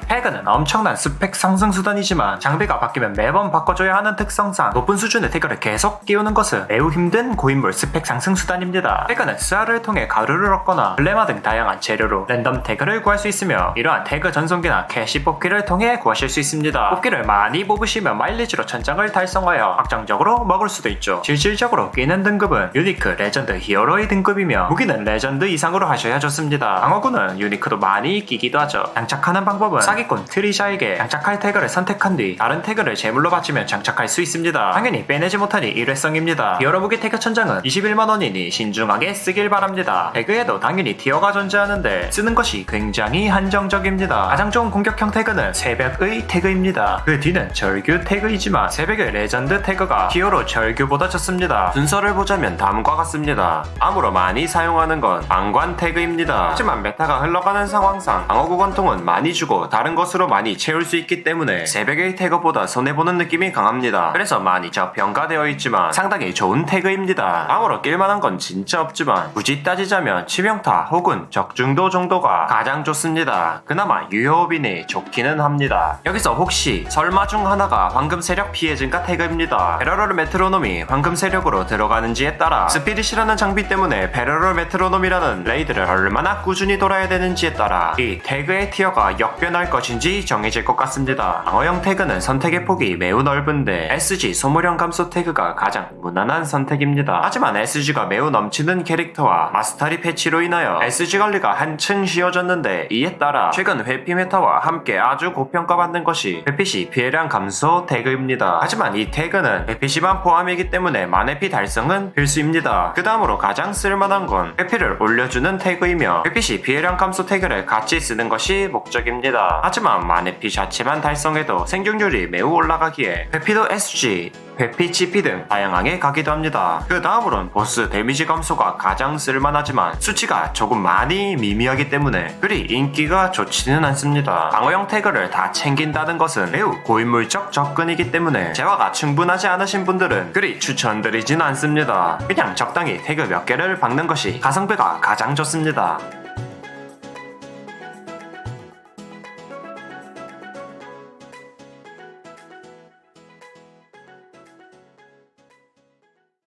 태그는 엄청난 스펙 상승 수단이지만 장비가 바뀌면 매번 바꿔줘야 하는 특성상 높은 수준의 태그를 계속 끼우는 것은 매우 힘든 고인물 스펙 상승 수단입니다. 태그는 스알을 통해 가루를 얻거나 블레마 등 다양한 재료로 랜덤 태그를 구할 수 있으며 이러한 태그 전송기나 캐시 뽑기를 통해 구하실 수 있습니다. 뽑기를 많이 뽑으시면 마일리지로 천장을 달성하여 확정적으로 먹을 수도 있죠. 실질적으로 끼는 등급은 유니크, 레전드, 히어로의 등급이며 무기는 레전드 이상으로 하셔야 좋습니다. 방어구는 유니크도 많이 끼기도 하죠. 장착하는 방법은 사기꾼 트리샤에게 장착할 태그를 선택한 뒤 다른 태그를 제물로 바치면 장착할 수 있습니다. 당연히 빼내지 못하니 일회성입니다. 히어로 무기 태그 천장은 21만원이니 신중하게 쓰길 바랍니다. 태그에도 당연히 티어가 존재하는데 쓰는 것이 굉장히 한정적입니다. 가장 좋은 공격형 태그는 새벽의 태그입니다. 그 뒤는 절규 태그이지만 새벽의 레전드 태그가 히어로 절규보다 좋습니다. 순서를 보자면 다음과 같습니다. 암으로 많이 사용하는 건 방관 태그입니다. 하지만 메타가 흘러가는 상황상 방어구 권통은 많이 주고 다른 것으로 많이 채울 수 있기 때문에 새벽의 태그보다 손해보는 느낌이 강합니다. 그래서 많이 저평가되어 있지만 상당히 좋은 태그입니다. 암으로 낄만한 건 진짜 없지만 굳이 따지자면 치명타 혹은 적중도 정도가 가장 좋습니다. 그나마 유효빈이 좋기는 합니다. 여기서 혹시 설마 중 하나가 황금 세력 피해 증가 태그입니다. 베러럴 메트로놈이 황금 세력으로 들어가는지에 따라 스피릿이라는 장비 때문에 베러럴 메트로놈이라는 레이드를 얼마나 꾸준히 돌아야 되는지에 따라 이 태그의 티어가 역변할 것인지 정해질 것 같습니다. 방어형 태그는 선택의 폭이 매우 넓은데 SG 소모령 감소 태그가 가장 무난한 선택입니다. 하지만 SG가 매우 넘치는 캐릭터와 마스터리 패치로 인하여 SG 관리가 한층 쉬워졌는데 이에 따라 최근 회피 메타와 함께 아주 고평가받는 것이 회피시 피해량 감소 태그입니다. 하지만 이 태그는 회피시만 포함이기 때문에 만회피 달성은 필수입니다. 그 다음으로 가장 쓸만한 건 회피를 올려주는 태그이며 회피시 피해량 감소 태그를 같이 쓰는 것이 목적입니다. 하지만 만회피 자체만 달성해도 생존율이 매우 올라가기에 회피도 SG, 회피 GP 등 다양하게 가기도 합니다. 그 다음으론 보스 데미지 감소가 가장 쓸만하지만 수치가 조금 많이 미미하기 때문에 그리 인기가 좋지는 않습니다. 방어형 태그를 다 챙긴다는 것은 매우 고인물적 접근이기 때문에 재화가 충분하지 않으신 분들은 그리 추천드리진 않습니다. 그냥 적당히 태그 몇 개를 박는 것이 가성비가 가장 좋습니다.